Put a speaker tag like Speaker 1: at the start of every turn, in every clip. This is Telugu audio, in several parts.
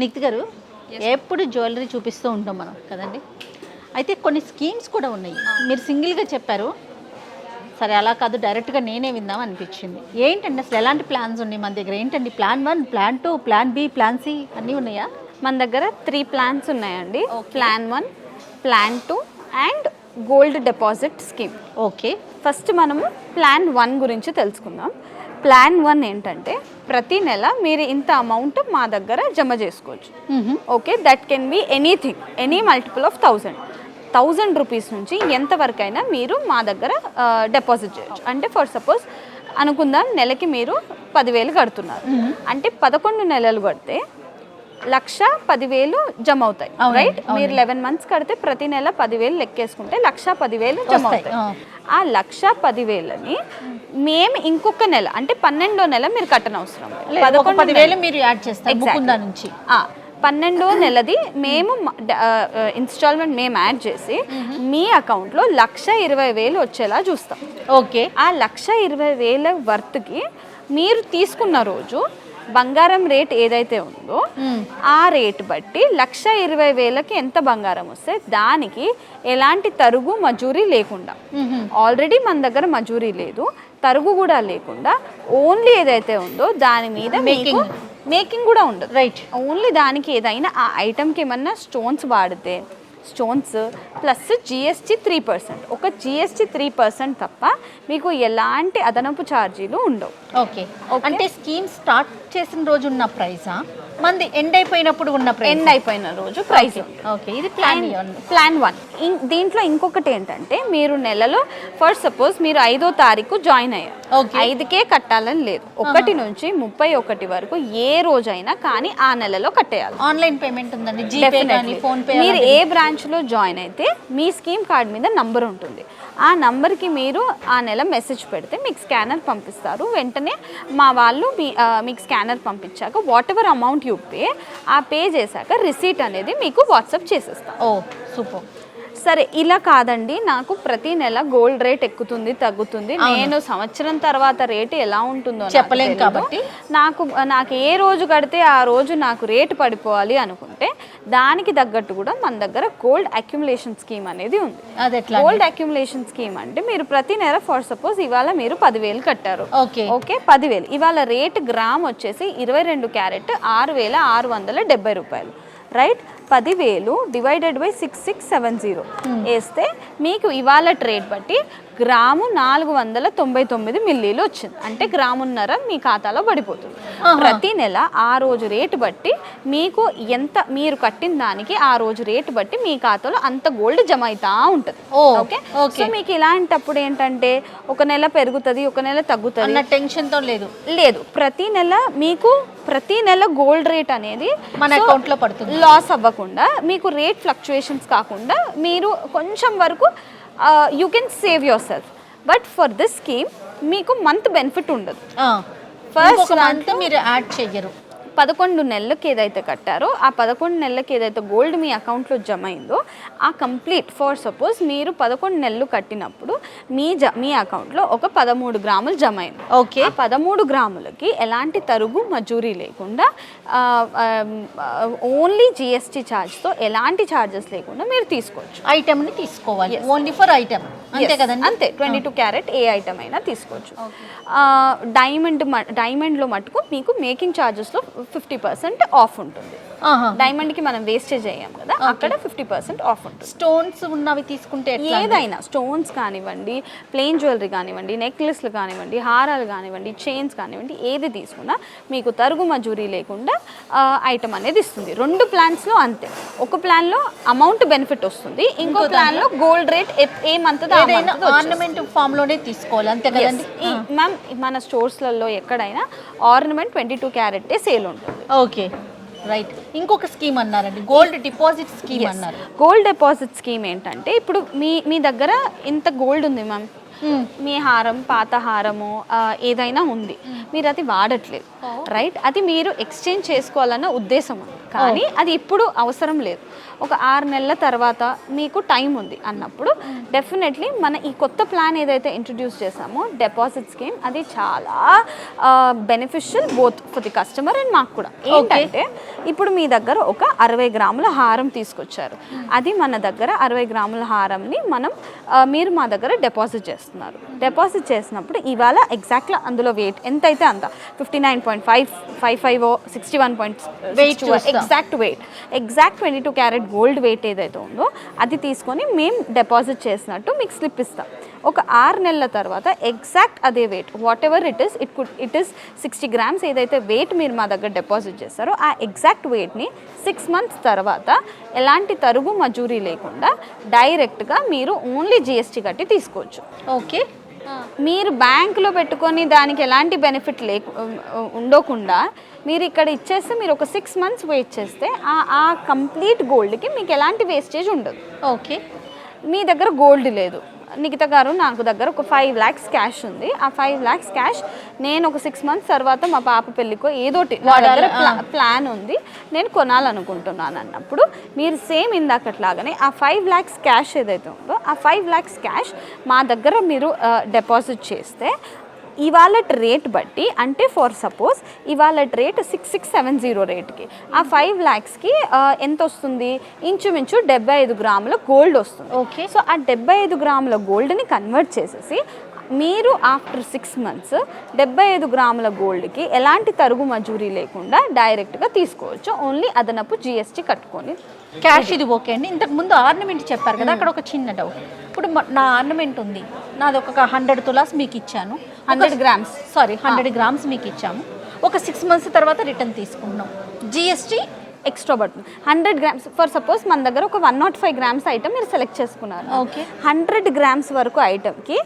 Speaker 1: నిక్తి గారు ఎప్పుడు జ్యువెలరీ చూపిస్తూ ఉంటాం మనం కదండి. అయితే కొన్ని స్కీమ్స్ కూడా ఉన్నాయి. మీరు సింగిల్గా చెప్పారు, సరే అలా కాదు డైరెక్ట్గా నేనే విందాం అనిపించింది. ఏంటండి అసలు ఎలాంటి ప్లాన్స్ ఉన్నాయి మన దగ్గర? ఏంటండి plan 1, plan 2, plan B, plan C అన్నీ ఉన్నాయా?
Speaker 2: మన దగ్గర 3 ప్లాన్స్ ఉన్నాయండి. Plan 1, plan 2 and gold deposit scheme.
Speaker 1: Okay,
Speaker 2: first మనము ప్లాన్ 1 గురించి తెలుసుకుందాం. ప్లాన్ 1 ఏంటంటే ప్రతి నెల మీరు ఇంత అమౌంట్ మా దగ్గర జమ చేసుకోవచ్చు. Okay, that can be anything, any multiple of 1000 rupees నుంచి ఎంతవరకైనా మీరు మా దగ్గర డిపాజిట్ చేయొచ్చు. అంటే ఫర్ సపోజ్ అనుకుందాం, నెలకి మీరు 10,000 కడుతున్నారు అంటే 11 నెలలు కడితే 1,10,000 జమ అవుతాయి. రైట్, మీరు 11 మంత్స్ కడితే ప్రతి నెల 10,000 లెక్కేసుకుంటే 1,10,000 జమ అవుతాయి. ఆ 1,10,000ని మేము ఇంకొక నెల అంటే 12వ నెల మీరు కట్టనవసరం.
Speaker 1: 10,000 మీరు యాడ్ చేస్తారు ముకుందా నుంచి.
Speaker 2: 12వ నెలది మేము ఇన్స్టాల్మెంట్ మేము యాడ్ చేసి మీ అకౌంట్లో 1,20,000 వచ్చేలా చూస్తాం.
Speaker 1: ఓకే,
Speaker 2: ఆ 1,20,000 వర్త్కి మీరు తీసుకున్న రోజు బంగారం రేట్ ఏదైతే ఉందో ఆ రేట్ బట్టి 1,20,000కి ఎంత బంగారం వస్తే దానికి ఎలాంటి తరుగు మజూరీ లేకుండా, ఆల్రెడీ మన దగ్గర మజూరీ లేదు, తరుగు కూడా లేకుండా ఓన్లీ ఏదైతే ఉందో దాని మీద మేకింగ్ కూడా ఉండదు.
Speaker 1: రైట్,
Speaker 2: ఓన్లీ దానికి ఏదైనా ఆ ఐటమ్కి ఏమన్నా స్టోన్స్ వాడితే స్టోన్స్ ప్లస్ GST 3%, ఒక GST 3% తప్ప మీకు ఎలాంటి అదనపు ఛార్జీలు ఉండవు.
Speaker 1: ఓకే, అంటే స్కీమ్ స్టార్ట్ చేసిన రోజు ఉన్న ప్రైసా, మంది ఎండ్ అయిపోయినప్పుడు ఉన్న ప్రైస్?
Speaker 2: ఎండ్ అయిపోయిన రోజు ప్రైస్.
Speaker 1: ఓకే, ఇది ప్లాన్
Speaker 2: 1. దీంట్లో ఇంకొకటి ఏంటంటే మీరు నెలలో ఫర్ సపోజ్ మీరు 5వ తారీఖు జాయిన్ అయ్యారు, 5కే కట్టాలని లేదు, 1 నుంచి 31 వరకు ఏ రోజైనా కానీ ఆ నెలలో కట్టేయాలి.
Speaker 1: ఆన్లైన్ పేమెంట్ ఉందండి, జీపే కానీ ఫోన్ పే.
Speaker 2: మీరు ఏ బ్రాంచ్లో జాయిన్ అయితే మీ స్కీమ్ కార్డ్ మీద నంబర్ ఉంటుంది, ఆ నంబర్కి మీరు ఆ నెల మెసేజ్ పెడితే మీకు స్కానర్ పంపిస్తారు. వెంటనే మా వాళ్ళు మీకు స్కానర్ పంపించాక whatever amount you pay చేశాక రిసీట్ అనేది మీకు వాట్సాప్ చేసేస్తాం.
Speaker 1: Oh super.
Speaker 2: సరే, ఇలా కాదండి నాకు ప్రతి నెల గోల్డ్ రేట్ ఎక్కుతుంది తగ్గుతుంది, నేను సంవత్సరం తర్వాత రేటు ఎలా ఉంటుందో
Speaker 1: చెప్పలేము కాబట్టి
Speaker 2: నాకు ఏ రోజు కడితే ఆ రోజు నాకు రేటు పడిపోవాలి అనుకుంటే దానికి తగ్గట్టు కూడా మన దగ్గర గోల్డ్ అక్యుములేషన్ స్కీమ్ అనేది ఉంది. గోల్డ్ అక్యుములేషన్ స్కీమ్ అంటే మీరు ప్రతి నెల ఫర్ సపోజ్ ఇవాళ మీరు 10,000 కట్టారు. ఓకే, 10,000 ఇవాళ రేట్ గ్రామ్ వచ్చేసి 22 క్యారెట్ 6,670 రూపాయలు. రైట్, 10,000 డివైడెడ్ బై 6670 వేస్తే మీకు ఇవాళ ట్రేడ్ బట్టి గ్రాము 499 మిల్లీలు వచ్చింది. అంటే గ్రామున్నర మీ ఖాతాలో పడిపోతుంది. ప్రతి నెల ఆ రోజు రేటు బట్టి మీకు ఎంత మీరు కట్టిన దానికి ఆ రోజు రేటు బట్టి మీ ఖాతాలో అంత గోల్డ్ జమ అవుతా ఉంటుంది. ఓకే, సో మీకు ఇలాంటప్పుడు ఏంటంటే ఒక నెల పెరుగుతుంది, ఒక నెల తగ్గుతుంది,
Speaker 1: టెన్షన్తో
Speaker 2: లేదు. ప్రతి నెల గోల్డ్ రేట్ అనేది
Speaker 1: మన అకౌంట్లో పడుతుంది.
Speaker 2: లాస్ అవ్వకుండా మీకు రేట్ ఫ్లక్చుయేషన్స్ కాకుండా మీరు కొంచెం వరకు you can save your self. But for this scheme మీకు మంత్ బెనిఫిట్ ఉండదు.
Speaker 1: ఫస్ట్ మంత్ మీరు యాడ్ చెయ్యరు.
Speaker 2: 11 నెలలకి ఏదైతే కట్టారో ఆ 11 నెలలకి ఏదైతే గోల్డ్ మీ అకౌంట్లో జమ అయిందో ఆ కంప్లీట్ ఫర్ సపోజ్ మీరు 11 నెలలు కట్టినప్పుడు మీ అకౌంట్లో ఒక 13 గ్రాములు జమ అయింది.
Speaker 1: ఓకే,
Speaker 2: 13 గ్రాములకి ఎలాంటి తరుగు మజూరీ లేకుండా ఓన్లీ GST ఛార్జ్తో ఎలాంటి ఛార్జెస్ లేకుండా మీరు తీసుకోవచ్చు.
Speaker 1: ఐటమ్ని తీసుకోవాలి, ఓన్లీ ఫర్ ఐటమ్, అంతే కదండి?
Speaker 2: అంతే, 22 క్యారెట్ ఏ ఐటమ్ అయినా తీసుకోవచ్చు. డైమండ్లో మటుకు మీకు మేకింగ్ ఛార్జెస్లో 50% ఆఫ్ ఉంటుంది. డైమండ్కి మనం వేస్టేజ్ చేయం కదా, అక్కడ 50% ఆఫ్ ఉంటుంది.
Speaker 1: స్టోన్స్ ఉన్నవి తీసుకుంటే
Speaker 2: ఏదైనా స్టోన్స్ కానివ్వండి, ప్లెయిన్ జ్యువెలరీ కానివ్వండి, నెక్లెస్లు కానివ్వండి, హారాలు కానివ్వండి, చైన్స్ కానివ్వండి, ఏది తీసుకున్నా మీకు తరుగు మజూరీ లేకుండా ఐటమ్ అనేది ఇస్తుంది. 2 ప్లాన్స్లో అంతే. ఒక ప్లాన్లో అమౌంట్ బెనిఫిట్ వస్తుంది, ఇంకో ప్లాన్లో గోల్డ్ రేట్ ఏ మంత్
Speaker 1: ఆర్నమెంట్ ఫామ్ లోనే తీసుకోవాలి, అంతే కదండి
Speaker 2: మ్యామ్? మన స్టోర్స్లలో ఎక్కడైనా ఆర్నమెంట్ 22 క్యారెట్టే సేల్ ఉంటుంది.
Speaker 1: Okay, right. ఇంకొక స్కీమ్ అన్నారండి, గోల్డ్ డిపాజిట్ స్కీమ్ అన్నారు.
Speaker 2: గోల్డ్ డిపాజిట్ స్కీమ్ ఏంటంటే ఇప్పుడు మీ దగ్గర ఇంత గోల్డ్ ఉంది మ్యామ్, మీ హారం పాత హారము ఏదైనా ఉంది, మీరు అది వాడట్లేదు. రైట్, అది మీరు ఎక్స్చేంజ్ చేసుకోవాలన్న ఉద్దేశం ఉంది. కానీ అది ఇప్పుడు అవసరం లేదు. ఒక 6 నెలల తర్వాత మీకు టైం ఉంది అన్నప్పుడు డెఫినెట్లీ మన ఈ కొత్త ప్లాన్ ఏదైతే ఇంట్రడ్యూస్ చేసామో డిపాజిట్ స్కీమ్, అది చాలా beneficial both for the customer and మాకు కూడా. ఏంటంటే ఇప్పుడు మీ దగ్గర ఒక 60 గ్రాముల హారం తీసుకొచ్చారు, అది మన దగ్గర 60 గ్రాముల హారంని మీరు మా దగ్గర డిపాజిట్ చేస్తున్నారు. డిపాజిట్ చేసినప్పుడు ఇవాళ ఎగ్జాక్ట్గా అందులో వెయిట్ ఎంతైతే అంత 59.55 61.62 ఎగ్జాక్ట్ 22 క్యారెట్ గోల్డ్ వెయిట్ ఏదైతే ఉందో అది తీసుకొని మేము డిపాజిట్ చేసినట్టు మీకు స్లిప్ ఇస్తాం. ఒక 6 నెలల తర్వాత ఎగ్జాక్ట్ అదే weight whatever it is 60 grams ఏదైతే వెయిట్ మీరు మా దగ్గర డిపాజిట్ చేస్తారో ఆ ఎగ్జాక్ట్ వెయిట్ని 6 మంత్స్ తర్వాత ఎలాంటి తరుగు మజూరీ లేకుండా డైరెక్ట్గా మీరు ఓన్లీ జిఎస్టీ కట్టి తీసుకోవచ్చు.
Speaker 1: ఓకే,
Speaker 2: మీరు బ్యాంకులో పెట్టుకొని దానికి ఎలాంటి బెనిఫిట్ ఉండకుండా మీరు ఇక్కడ ఇచ్చేస్తే మీరు ఒక 6 మంత్స్ వెయిట్ చేస్తే ఆ కంప్లీట్ గోల్డ్కి మీకు ఎలాంటి వేస్టేజ్ ఉండదు.
Speaker 1: ఓకే,
Speaker 2: మీ దగ్గర గోల్డ్ లేదు, నిఖిత గారు నాకు దగ్గర ఒక 5 lakhs క్యాష్ ఉంది, ఆ 5 lakhs క్యాష్ నేను ఒక 6 months తర్వాత మా పాప పెళ్ళికో ఏదోటి నా దగ్గర ప్లాన్ ఉంది, నేను కొనాలనుకుంటున్నాను అన్నప్పుడు మీరు సేమ్ ఇందాకట్లాగానే ఆ 5 lakhs క్యాష్ ఏదైతే ఉందో ఆ 5 lakhs క్యాష్ మా దగ్గర మీరు డిపాజిట్ చేస్తే ఇవాళ రేట్ బట్టి, అంటే ఫర్ సపోజ్ ఇవాళ రేట్ 6670 రేట్కి ఆ 5 lakhsకి ఎంత వస్తుంది, ఇంచుమించు 75 గ్రాముల గోల్డ్ వస్తుంది.
Speaker 1: ఓకే,
Speaker 2: సో ఆ 75 గ్రాముల గోల్డ్ని కన్వర్ట్ చేసేసి మీరు ఆఫ్టర్ 6 months 75 గ్రాముల గోల్డ్కి ఎలాంటి తరుగు మజూరీ లేకుండా డైరెక్ట్గా తీసుకోవచ్చు, ఓన్లీ అదనపు జిఎస్టీ కట్టుకొని.
Speaker 1: క్యాష్ ఇది ఓకే అండి. ఇంతకు ముందు ఆర్నమెంట్ చెప్పారు కదా, అక్కడ ఒక చిన్న డౌట్. ఇప్పుడు నా ఆర్నమెంట్ ఉంది, నాది ఒక 100 తులాస్ మీకు ఇచ్చాను, 100 గ్రామ్స్ మీకు ఇచ్చాము, ఒక 6 months తర్వాత రిటర్న్ తీసుకుంటున్నాం, జిఎస్టీ
Speaker 2: ఎక్స్ట్రా పడుతుంది. 100 grams ఫర్ సపోజ్ మన దగ్గర ఒక 105 grams ఐటమ్ మీరు సెలెక్ట్ చేసుకున్నారు,
Speaker 1: ఓకే
Speaker 2: 100 grams వరకు ఐటమ్కి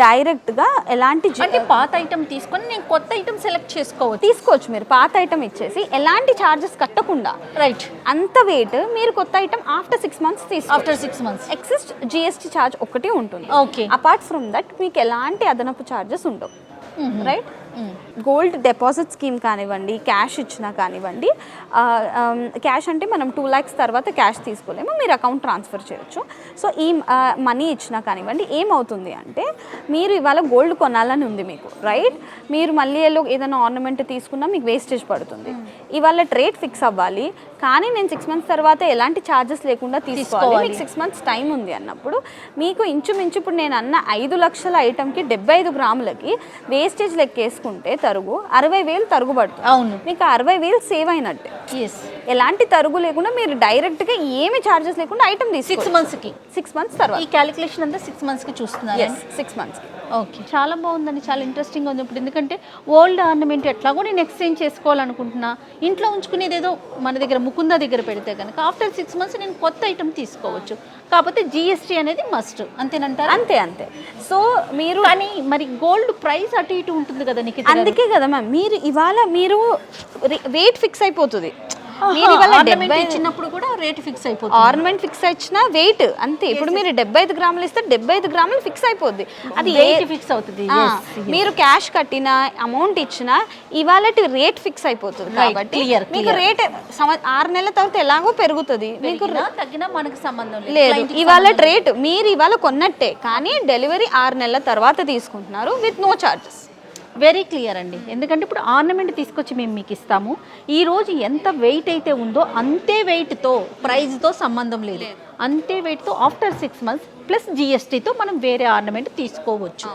Speaker 2: డైరెక్ట్గా ఎలాంటి
Speaker 1: అంటే పాత ఐటమ్ తీసుకొని నేను కొత్త ఐటమ్ సెలెక్ట్
Speaker 2: తీసుకోవచ్చు. మీరు పాత ఐటమ్ ఇచ్చేసి ఎలాంటి ఛార్జెస్ కట్టకుండా
Speaker 1: రైట్
Speaker 2: అంత వెయిట్ మీరు కొత్త item after 6 months
Speaker 1: after 6 months
Speaker 2: exist GST charge ఒకటి ఉంటుంది.
Speaker 1: ఓకే,
Speaker 2: అపార్ట్ ఫ్రమ్ దట్ మీకు ఎలాంటి అదనపు ఛార్జెస్ ఉండవు. రైట్, గోల్డ్ డిపాజిట్ స్కీమ్ కానివ్వండి, క్యాష్ ఇచ్చినా కానివ్వండి, క్యాష్ అంటే మనం 2 lakhs తర్వాత క్యాష్ తీసుకోలేము, మీరు అకౌంట్ ట్రాన్స్ఫర్ చేయొచ్చు. సో ఈ మనీ ఇచ్చినా కానివ్వండి ఏమవుతుంది అంటే మీరు ఇవాళ గోల్డ్ కొనాలని ఉంది మీకు, రైట్, మీరు మళ్ళీ ఏదైనా ఆర్నమెంట్ తీసుకున్నా మీకు వేస్టేజ్ పడుతుంది. ఇవాళ రేట్ ఫిక్స్ అవ్వాలి, కానీ నేను 6 months తర్వాత ఎలాంటి ఛార్జెస్ లేకుండా తీసుకోవాలి, మీకు 6 months టైం ఉంది అన్నప్పుడు మీకు ఇంచుమించు ఇప్పుడు నేను అన్న 5 లక్షల ఐటమ్కి 75 గ్రాములకి వేస్టేజ్ లెక్కేసుకుంటే తరుగు 60,000 తరుగు పడుతుంది.
Speaker 1: అవును,
Speaker 2: మీకు 60,000 సేవ్ అయినట్టే. ఎలాంటి తరుగు లేకుండా మీరు డైరెక్ట్గా ఏమి ఛార్జెస్ లేకుండా ఐటమ్ తీసి 6 months తర్వాత
Speaker 1: ఈ క్యాలిక్యులేషన్ అంతా 6 monthsకి చూస్తున్నారు.
Speaker 2: 6 months.
Speaker 1: ఓకే, చాలా బాగుందండి, చాలా ఇంట్రెస్టింగ్ ఉంది. ఇప్పుడు ఎందుకంటే ఓల్డ్ ఆర్నమెంట్ ఎట్లాగో నేను ఎక్స్చేంజ్ చేసుకోవాలనుకుంటున్నా, ఇంట్లో ఉంచుకునేది ఏదో మన దగ్గర ముకుంద దగ్గర పెడితే కనుక ఆఫ్టర్ 6 months నేను కొత్త ఐటమ్ తీసుకోవచ్చు, కాకపోతే జిఎస్టీ అనేది మస్ట్, అంతేనంటారు?
Speaker 2: అంతే. సో మీరు
Speaker 1: కానీ మరి గోల్డ్ ప్రైస్ అటు ఇటు ఉంటుంది కదా నీకు,
Speaker 2: అందుకే కదా మ్యామ్ మీరు ఇవాళ మీరు వెయిట్ ఫిక్స్ అయిపోతుంది.
Speaker 1: ఇచ్చినప్పుడు కూడా రేట్ ఫిక్స్ అయిపోతుంది,
Speaker 2: ఆర్నమెంట్ ఫిక్స్ ఇచ్చిన వెయిట్ అంతే. ఇప్పుడు మీరు 75 గ్రాములు ఇస్తే 75 గ్రాములు ఫిక్స్ అయిపోద్ది, అది
Speaker 1: ఫిక్స్ అవుతుంది.
Speaker 2: మీరు క్యాష్ కట్టిన అమౌంట్ ఇచ్చినా ఇవాళ రేట్ ఫిక్స్ అయిపోతుంది. కాబట్టి మీకు రేట్ 6 నెలల తర్వాత ఎలాగో పెరుగుతుంది, మీకు
Speaker 1: తగ్గినా మనకు సంబంధం
Speaker 2: లేదు. ఇవాళ రేట్ మీరు ఇవాళ కొన్నట్టే, కానీ డెలివరీ 6 నెలల తర్వాత తీసుకుంటున్నారు with no charges.
Speaker 1: Very clear అండి, ఎందుకంటే ఇప్పుడు ఆర్నమెంట్ తీసుకొచ్చి మేము మీకు ఇస్తాము, ఈరోజు ఎంత వెయిట్ అయితే ఉందో అంతే వెయిట్తో ప్రైస్తో సంబంధం లేదు, అంతే వెయిట్తో ఆఫ్టర్ 6 months ప్లస్ జిఎస్టీతో మనం వేరే ఆర్నమెంట్ తీసుకోవచ్చు.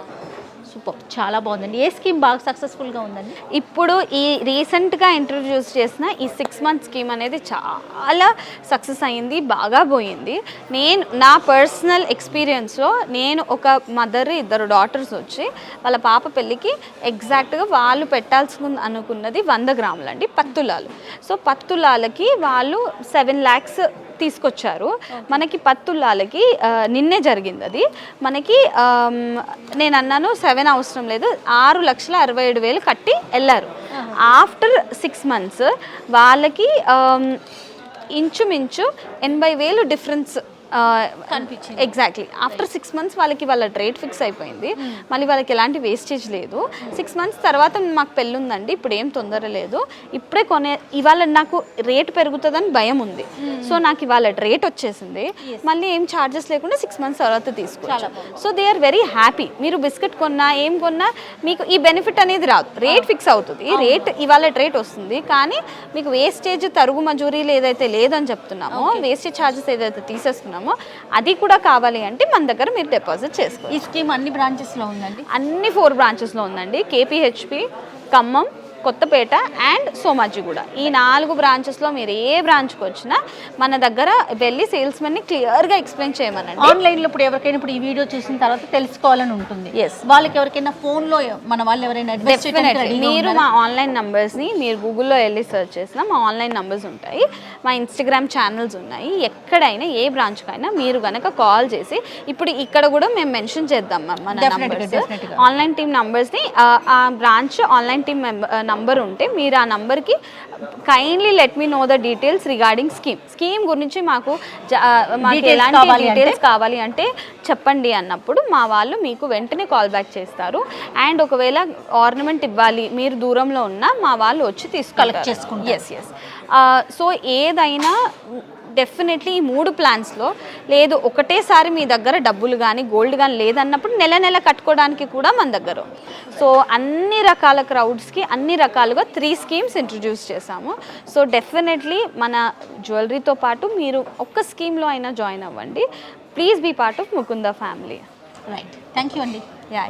Speaker 1: సూపర్, చాలా బాగుందండి. ఏ స్కీమ్ బాగా సక్సెస్ఫుల్గా ఉందండి?
Speaker 2: ఇప్పుడు ఈ రీసెంట్గా ఇంట్రడ్యూస్ చేసిన ఈ 6 month స్కీమ్ అనేది చాలా సక్సెస్ అయ్యింది, బాగా పోయింది. నా పర్సనల్ ఎక్స్పీరియన్స్లో నేను ఒక మదర్ 2 daughters వచ్చి వాళ్ళ పాప పెళ్ళికి ఎగ్జాక్ట్గా వాళ్ళు అనుకున్నది 100 గ్రాములు అండి, పత్తులాలు. సో పత్తులాలకి వాళ్ళు 7 lakhs తీసుకొచ్చారు. మనకి పత్తులాలకి నిన్నే జరిగింది అది. మనకి నేను అన్నాను 7 అవసరం లేదు, 6,67,000 కట్టి వెళ్ళారు. ఆఫ్టర్ 6 months వాళ్ళకి ఇంచుమించు 80,000 డిఫరెన్స్
Speaker 1: కనిపించింది.
Speaker 2: ఎగ్జాక్ట్లీ ఆఫ్టర్ 6 months వాళ్ళకి వాళ్ళ రేట్ ఫిక్స్ అయిపోయింది. మళ్ళీ వాళ్ళకి ఎలాంటి వేస్టేజ్ లేదు. 6 months తర్వాత మాకు పెళ్ళి ఉందండి, ఇప్పుడు ఏం తొందర లేదు, ఇప్పుడే ఇవాళ నాకు రేట్ పెరుగుతుందని భయం ఉంది, సో నాకు ఇవాళ రేట్ వచ్చేసింది, మళ్ళీ ఏం ఛార్జెస్ లేకుండా 6 months తర్వాత తీసుకోవచ్చు. So they are very happy. మీరు బిస్కెట్ కొన్నా ఏం కొన్నా మీకు ఈ బెనిఫిట్ అనేది రాదు, రేట్ ఫిక్స్ అవుతుంది, రేట్ ఇవాళ రేట్ వస్తుంది, కానీ మీకు వేస్టేజ్ తరుగు మజూరీలు ఏదైతే లేదని చెప్తున్నామో, వేస్టేజ్ ఛార్జెస్ ఏదైతే తీసేస్తున్నామో అది కూడా కావాలి అంటే మన దగ్గర మీరు డిపాజిట్ చేసుకోవాలి.
Speaker 1: ఈ స్కీమ్ అన్ని బ్రాంచెస్లో ఉందండి?
Speaker 2: అన్ని 4 branchesలో ఉందండి. కేపీహెచ్పి, ఖమ్మం, కొత్తపేట అండ్ సోమాజిగూడ, ఈ 4 branchesలో మీరు ఏ బ్రాంచ్కి వచ్చినా మన దగ్గర వెళ్ళి సేల్స్మెన్ని క్లియర్గా ఎక్స్ప్లెయిన్ చేయమనండి.
Speaker 1: ఆన్లైన్లో ఇప్పుడు ఎవరికైనా ఇప్పుడు ఈ వీడియో చూసిన తర్వాత తెలుసుకోవాలని ఉంటుంది, వాళ్ళకి ఎవరికైనా ఫోన్లో మన వాళ్ళు ఎవరైనా
Speaker 2: మీరు మా ఆన్లైన్ నంబర్స్ని మీరు గూగుల్లో వెళ్ళి సెర్చ్ చేసినా మా ఆన్లైన్ నంబర్స్ ఉంటాయి, మా ఇన్స్టాగ్రామ్ ఛానల్స్ ఉన్నాయి. ఎక్కడైనా ఏ బ్రాంచ్కైనా మీరు కనుక కాల్ చేసి, ఇప్పుడు ఇక్కడ కూడా మేము మెన్షన్ చేద్దాం మన నంబర్స్, ఆన్లైన్ టీమ్ నంబర్స్ని, ఆ బ్రాంచ్ ఆన్లైన్ టీమ్ నంబర్ ఉంటే మీరు ఆ నంబర్కి kindly let me know the details regarding scheme గురించి మాకు ఎలాంటి డీటెయిల్స్ కావాలి అంటే చెప్పండి అన్నప్పుడు మా వాళ్ళు మీకు వెంటనే కాల్ బ్యాక్ చేస్తారు. అండ్ ఒకవేళ ఆర్నమెంట్ ఇవ్వాలి మీరు దూరంలో ఉన్నా మా వాళ్ళు వచ్చి
Speaker 1: కలెక్ట్ చేసుకుంటారు.
Speaker 2: ఎస్ సో ఏదైనా డెఫినెట్లీ ఈ 3 ప్లాన్స్లో లేదు, ఒకటేసారి మీ దగ్గర డబ్బులు కానీ గోల్డ్ కానీ లేదన్నప్పుడు నెల నెల కట్టుకోవడానికి కూడా మన దగ్గర. సో అన్ని రకాల క్రౌడ్స్కి అన్ని రకాలుగా 3 schemes ఇంట్రడ్యూస్ చేశాము. సో డెఫినెట్లీ మన జ్యువెలరీతో పాటు మీరు ఒక్క స్కీమ్లో అయినా జాయిన్ అవ్వండి. Please be part of Mukunda family.
Speaker 1: Right, thank you అండి.
Speaker 2: యా